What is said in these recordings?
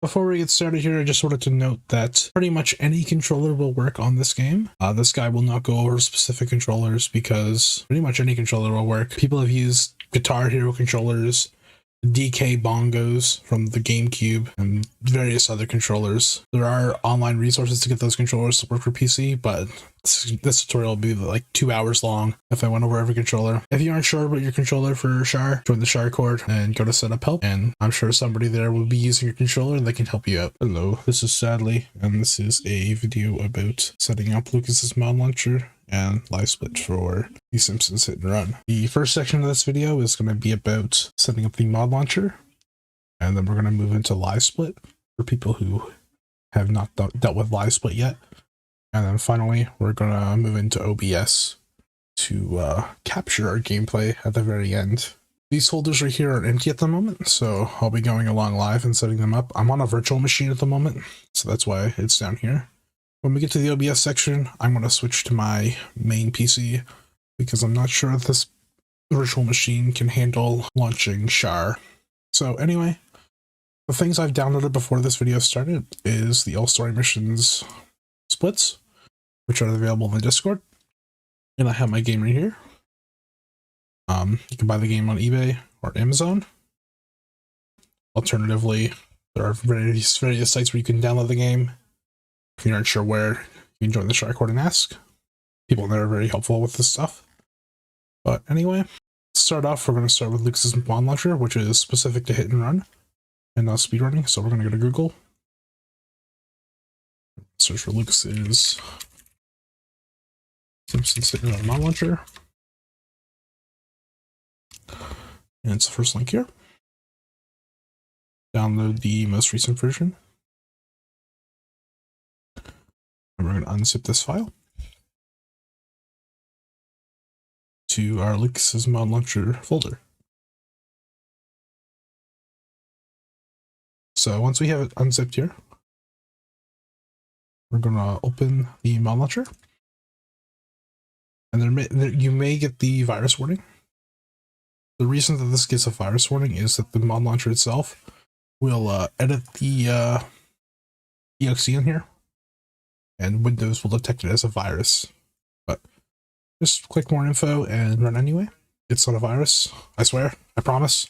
Before we get started here, I just wanted to note that pretty much any controller will work on this game. This guy will not go over specific controllers because pretty much any controller will work. People have used Guitar Hero controllers, DK bongos from the GameCube, and various other controllers. There are online resources to get those controllers to work for PC, but this tutorial will be like 2 hours long if I went over every controller. If you aren't sure about your controller for Char, join the Char Court and go to Setup Help, and I'm sure somebody there will be using your controller and they can help you out. Hello, this is Sadly, and this is a video about setting up Lucas's mod launcher and Livesplit for the Simpsons Hit and Run. The first section of this video is going to be about setting up the mod launcher, and then we're going to move into Livesplit for people who have not dealt with Livesplit yet. And then finally, we're going to move into OBS to capture our gameplay at the very end. These folders right here are empty at the moment, so I'll be going along live and setting them up. I'm on a virtual machine at the moment, so that's why it's down here. When we get to the OBS section, I'm going to switch to my main PC because I'm not sure if this virtual machine can handle launching Char. So anyway, the things I've downloaded before this video started is the All-Story Missions splits, which are available in the Discord. And I have my game right here. You can buy the game on eBay or Amazon. Alternatively, there are various sites where you can download the game. If you're not sure where, you can join the Char Court and ask. People there are very helpful with this stuff. But anyway, to start off, we're going to start with Lucas's mod launcher, which is specific to hit and run and not speedrunning. So we're going to go to Google, search for Lucas's Simpsons Hit and Run mod launcher, and it's the first link here. Download the most recent version. And we're going to unzip this file to our Lucas's mod launcher folder. So once we have it unzipped here, we're going to open the mod launcher. And you may get the virus warning. The reason that this gets a virus warning is that the mod launcher itself will edit the exe in here, and Windows will detect it as a virus. But just click more info and run anyway. It's not a virus, I swear, I promise.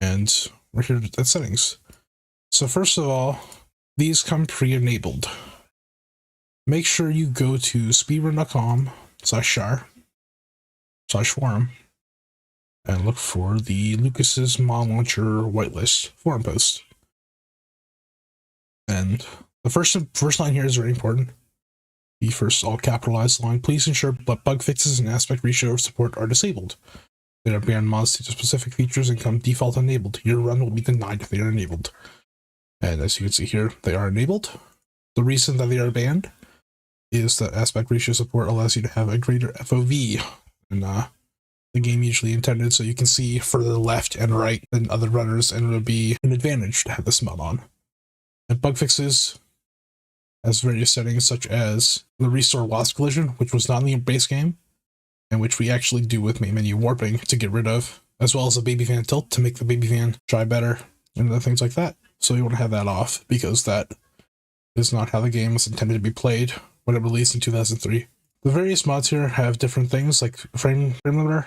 And we're here at settings. So first of all, these come pre-enabled. Make sure you go to speedrun.com/char/forum and look for the Lucas's mod launcher whitelist forum post. And the first line here is very important. The first all capitalized line: please ensure that bug fixes and aspect ratio support are disabled. They are banned mods due to specific features and come default enabled. Your run will be denied if they are enabled. And as you can see here, they are enabled. The reason that they are banned is that aspect ratio support allows you to have a greater FOV than the game usually intended, so you can see further left and right than other runners, and it would be an advantage to have this mod on. And bug fixes has various settings, such as the restore wasp collision, which was not in the base game, and which we actually do with main menu warping to get rid of, as well as a baby fan tilt to make the baby fan dry better, and other things like that. So you want to have that off, because that is not how the game was intended to be played when it released in 2003. The various mods here have different things, like frame limiter,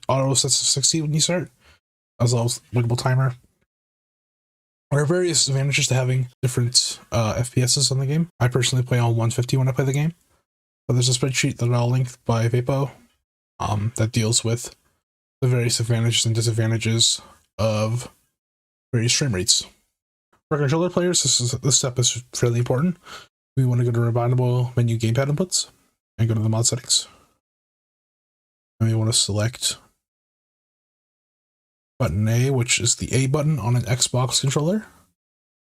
auto sets to 60 when you start, as well as wiggable timer. There are various advantages to having different FPSs on the game. I personally play on 150 when I play the game, but there's a spreadsheet that I'll link by Vapo that deals with the various advantages and disadvantages of various frame rates. For controller players, this step is fairly important. We want to go to Reboundable Menu Gamepad Inputs and go to the mod settings. And we want to select button A, which is the A button on an Xbox controller,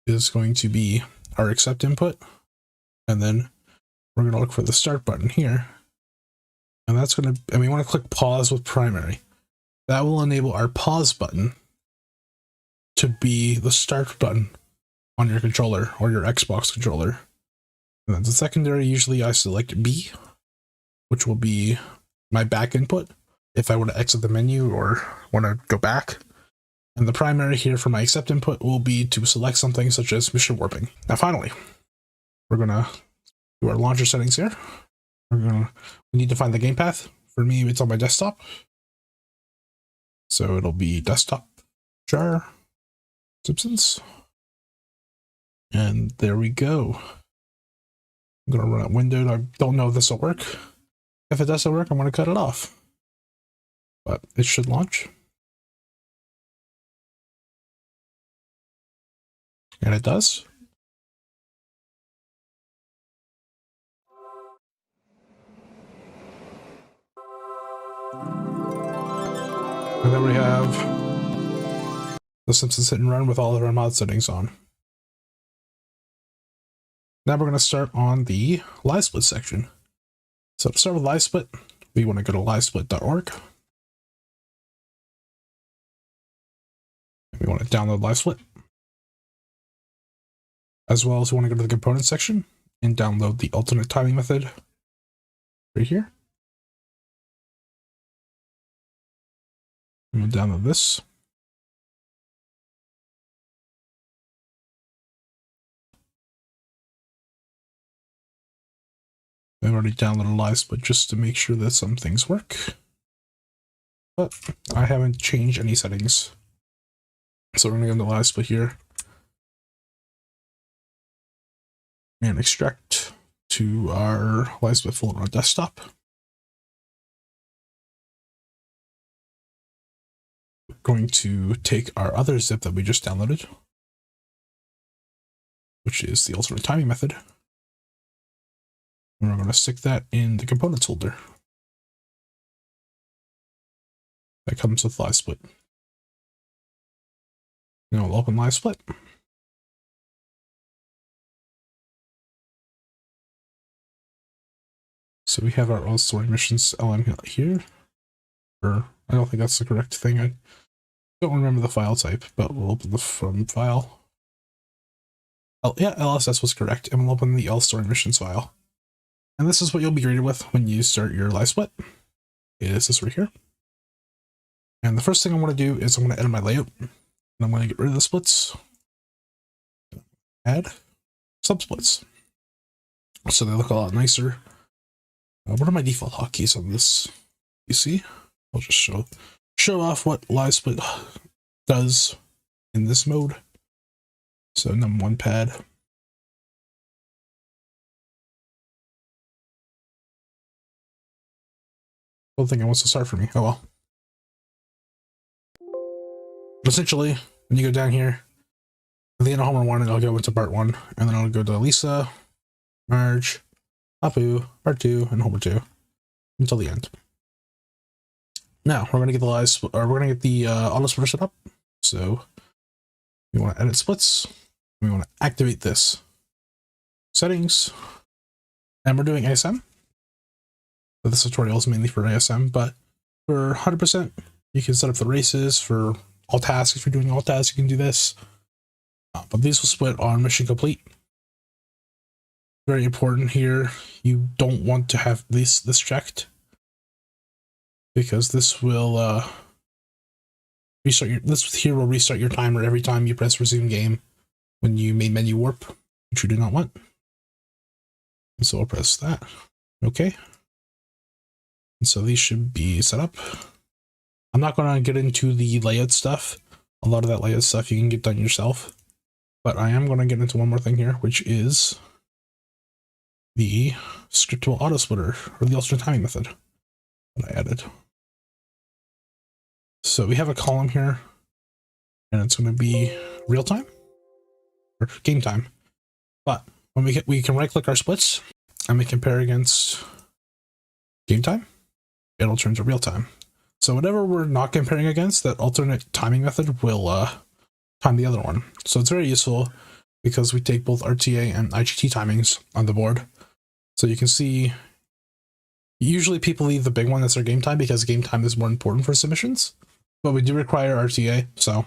is going to be our accept input. And then we're going to look for the start button here. And that's going to, and we want to click pause with primary. That will enable our pause button to be the start button on your controller or your Xbox controller. And then the secondary, usually I select B, which will be my back input if I want to exit the menu or want to go back. And the primary here for my accept input will be to select something such as mission warping. Now finally, we're gonna do our launcher settings here. We need to find the game path. For me, it's on my desktop. So it'll be desktop, jar, Simpsons. And there we go. I'm gonna run it windowed. I don't know if this will work. If it doesn't work, I'm gonna cut it off. But it should launch. And it does. And then we have the Simpsons hit and run with all of our mod settings on. Now we're going to start on the Livesplit section. So to start with Livesplit, we want to go to livesplit.org. We want to download Livesplit. As well as we want to go to the components section and download the alternate timing method right here. I'm going to download this. I've already downloaded Livesplit just to make sure that some things work. But I haven't changed any settings. So we're going to go into Livesplit here. And extract to our Livesplit folder on our desktop. We're going to take our other zip that we just downloaded, which is the alternate timing method. And we're going to stick that in the components folder that comes with Livesplit. Now we'll open Livesplit. So we have our all story missions LM here. Or I don't think that's the correct thing. I don't remember the file type, but we'll open the from file. Yeah, LSS was correct, and we'll open the L story missions file. And this is what you'll be greeted with when you start your Livesplit. It is this right here. And the first thing I want to do is I'm going to edit my layout. And I'm going to get rid of the splits. Add subsplits. So they look a lot nicer. What are my default hotkeys on this? You see? I'll just show off what Livesplit does in this mode. So num1 pad. I don't think it wants to start for me. Oh well. Essentially, when you go down here, at the end of Homer 1, I'll go into part 1, and then I'll go to Lisa, Marge, Apu, part 2, and Homer 2 until the end. Now we're gonna get the Autosplitter set up. So we want to edit splits. We want to activate this settings, and we're doing ASM. So this tutorial is mainly for ASM, but for 100%, you can set up the races for all tasks. If you're doing all tasks, you can do this. But these will split on mission complete. Very important here. You don't want to have this checked, because this will restart your will restart your timer every time you press resume game when you main menu warp, which you do not want. And so I'll press that. Okay. And so these should be set up. I'm not going to get into the layout stuff. A lot of that layout stuff you can get done yourself. But I am going to get into one more thing here, which is the scriptable autosplitter, or the alternate timing method that I added. So we have a column here, and it's going to be real time or game time. But when we can right click our splits and we compare against game time, it'll turn to real time. So whatever we're not comparing against, that alternate timing method will time the other one. So it's very useful because we take both RTA and IGT timings on the board. So you can see, usually people leave the big one as their game time because game time is more important for submissions, but we do require RTA, so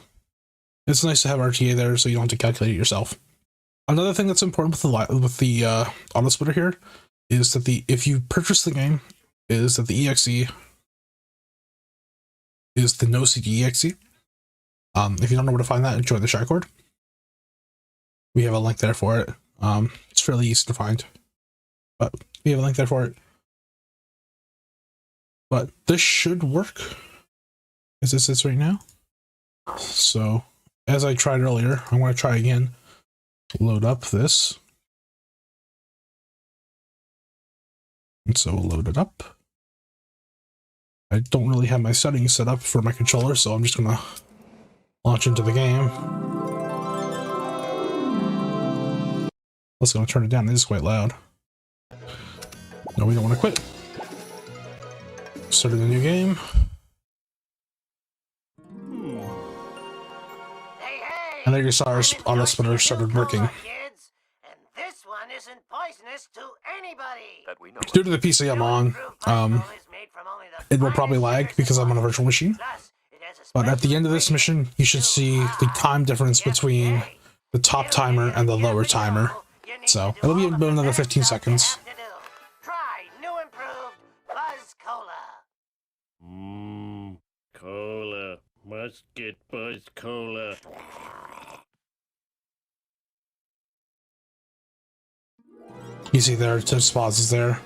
it's nice to have RTA there so you don't have to calculate it yourself. Another thing that's important with the Autosplitter here is that if you purchase the game, is that the EXE is the no CD EXE. If you don't know where to find that, join the Discord. We have a link there for it. It's fairly easy to find, but we have a link there for it. But this should work as it sits right now. So as I tried earlier, I'm going to try again. Load up this. And so we'll load it up. I don't really have my settings set up for my controller, so I'm just going to launch into the game. Let's go turn it down. It is quite loud. No, we don't want to quit. Started a new game. And there you saw our Autosplitter started working. Kids, and this one isn't poisonous to anybody. Due to the PC I'm on, it will probably lag because I'm on a virtual machine. But at the end of this mission, you should see the time difference between the top timer and the lower timer. So it'll be about another 15 seconds. Try new improved Buzz Cola. Cola. Must get Buzz Cola. You see there, it just pauses there,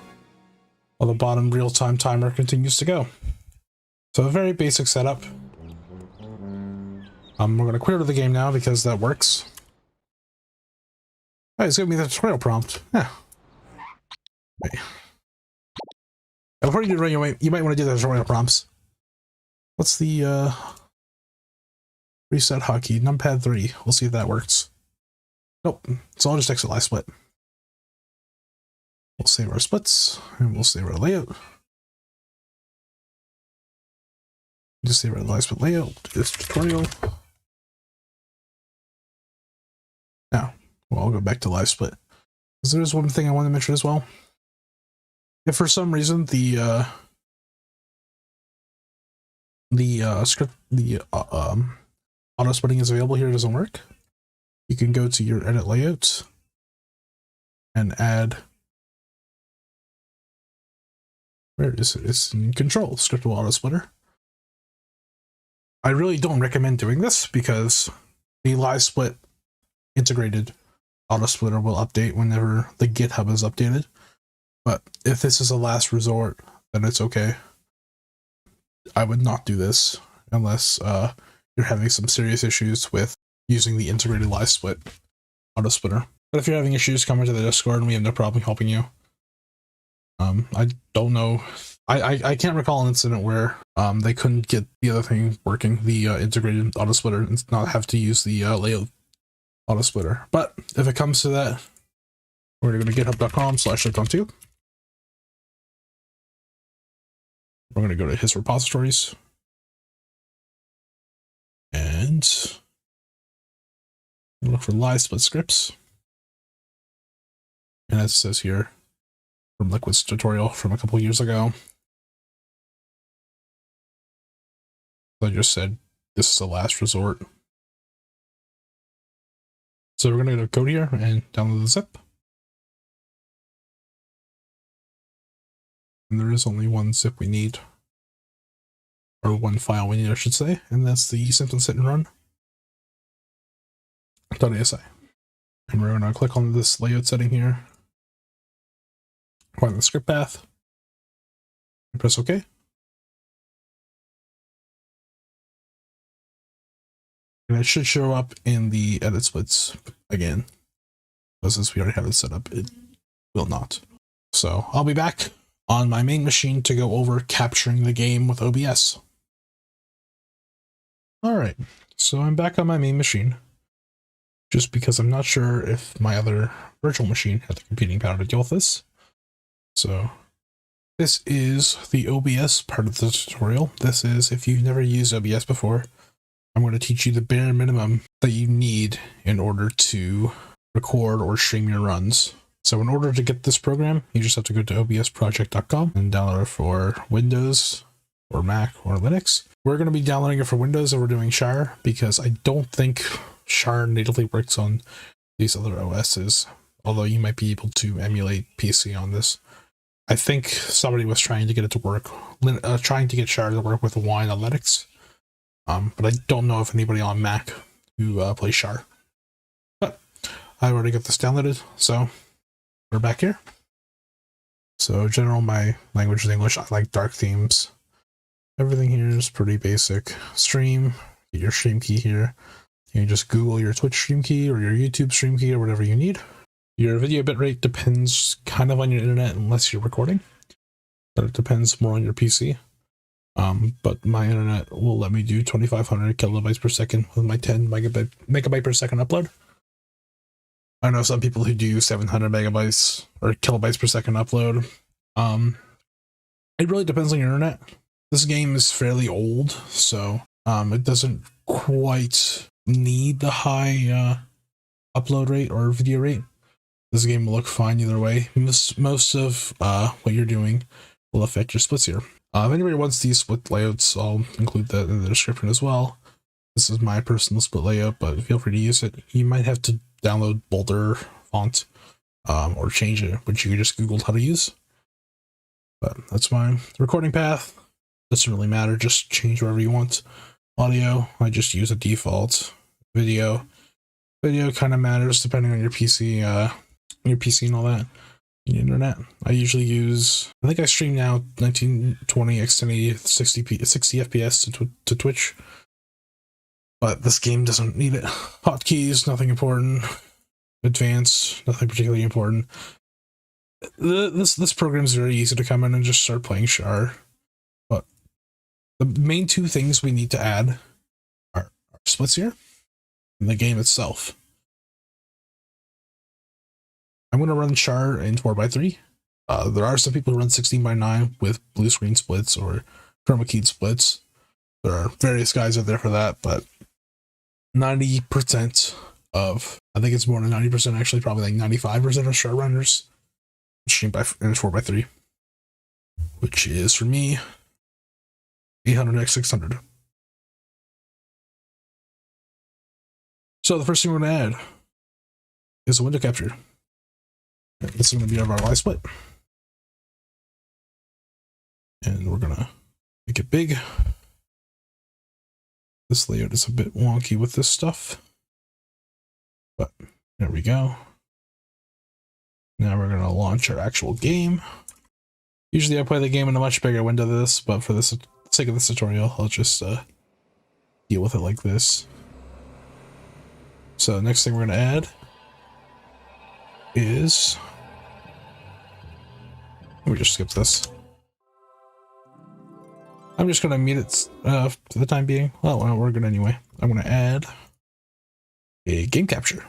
while the bottom real-time timer continues to go. So a very basic setup. We're going to quit out of the game now because that works. Oh, it's giving me the tutorial prompt. Yeah. Wait. Before you do it, you might want to do the tutorial prompts. What's the reset hotkey? Numpad 3. We'll see if that works. Nope. So I'll just exit Livesplit. We'll save our splits, and we'll save our layout. Just save our Livesplit layout, do this tutorial. Now, well, I'll go back to Livesplit. Because there's one thing I want to mention as well. If for some reason the auto splitting is available here doesn't work, you can go to your edit layout and add. Where is it? It's in control, scriptable auto splitter. I really don't recommend doing this because the Livesplit integrated auto splitter will update whenever the GitHub is updated. But if this is a last resort, then it's okay. I would not do this unless you're having some serious issues with using the integrated Livesplit auto splitter. But if you're having issues, come into the Discord and we have no problem helping you. I don't know. I can't recall an incident where they couldn't get the other thing working, the integrated auto splitter, and not have to use the layout auto splitter. But if it comes to that, we're going to go to github.com/liptontube. We're going to go to his repositories. And look for Livesplit scripts. And as it says here, from Liquid's tutorial from a couple years ago, I just said this is the last resort. So we're going to go here and download the zip. And there is only one zip we need, or one file we need, I should say, and that's the Simpsons hit and run .asi. And we're going to click on this layout setting here, find the script path, and press OK. And it should show up in the edit splits again, but since we already have it set up, it will not. So I'll be back on my main machine to go over capturing the game with OBS. Alright, so I'm back on my main machine, just because I'm not sure if my other virtual machine had the computing power to deal with this. So this is the OBS part of the tutorial. This is, if you've never used OBS before, I'm going to teach you the bare minimum that you need in order to record or stream your runs. So in order to get this program, you just have to go to obsproject.com and download it for Windows or Mac or Linux. We're going to be downloading it for Windows and we're doing Shire because I don't think Shire natively works on these other OSs, although you might be able to emulate PC on this. I think somebody was trying to get it to work, trying to get Shire to work with Wine on Linux. But I don't know if anybody on Mac who plays Char. But I already got this downloaded, so we're back here. So general, my language is English. I like dark themes. Everything here is pretty basic. Stream, get your stream key here. You can just Google your Twitch stream key or your YouTube stream key or whatever you need. Your video bitrate depends kind of on your internet unless you're recording, but it depends more on your PC. But my internet will let me do 2500 kilobytes per second with my 10 megabyte per second upload. I know some people who do 700 megabytes or kilobytes per second upload. It really depends on your internet. This game is fairly old, so it doesn't quite need the high upload rate or video rate. This game will look fine either way. Most of what you're doing will affect your splits here. If anybody wants these split layouts, I'll include that in the description as well. This is my personal split layout, but feel free to use it. You might have to download bolder font or change it, which you just Googled how to use. But that's fine. The recording path doesn't really matter. Just change wherever you want. Audio, I just use a default. Video kind of matters depending on your PC, and all that. Internet. I usually use, I think I stream now 1920 x 1080 60 FPS to Twitch, but this game doesn't need it. Hotkeys, nothing important. Advanced, nothing particularly important. This program is very easy to come in and just start playing Char, but the main two things we need to add are splits here and the game itself. I'm going to run Char in 4x3. There are some people who run 16:9 with blue screen splits or chroma keyed splits. There are various guys out there for that, but 90% of, I think it's more than 90% actually, probably like 95% of Char runners stream in 4x3, which is for me 800x600. So the first thing we're going to add is a window capture. This is going to be our Livesplit. And we're going to make it big. This layout is a bit wonky with this stuff, but there we go. Now we're going to launch our actual game. Usually I play the game in a much bigger window than this, but for the sake of this tutorial, I'll just deal with it like this. So next thing we're going to add is, let me just skip this. I'm just going to mute it for the time being. Well, we're good anyway. I'm going to add a game capture.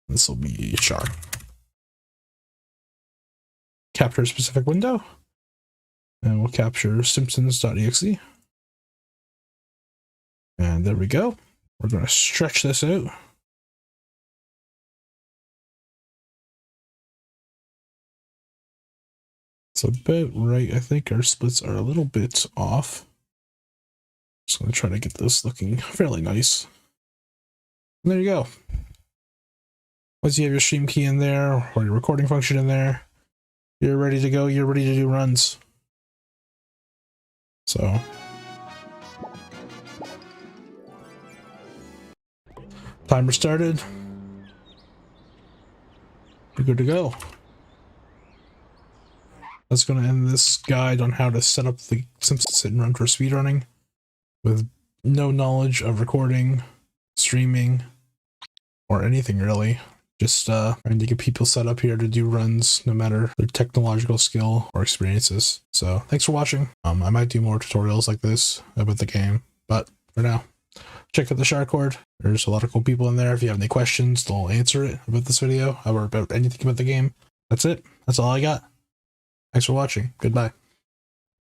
This will be Char. Capture a specific window, and we'll capture Simpsons.exe. And there we go. We're going to stretch this out. It's about right. I think our splits are a little bit off. Just going to try to get this looking fairly nice. And there you go. Once you have your stream key in there, or your recording function in there, you're ready to go. You're ready to do runs. So timer started. We're good to go. That's going to end this guide on how to set up the Simpsons sit and run for speedrunning with no knowledge of recording, streaming, or anything really. Just trying to get people set up here to do runs no matter their technological skill or experiences. So thanks for watching. I might do more tutorials like this about the game, but for now, check out the Char Cord. There's a lot of cool people in there. If you have any questions, they'll answer it about this video or about anything about the game. That's it. That's all I got. Thanks for watching. Goodbye.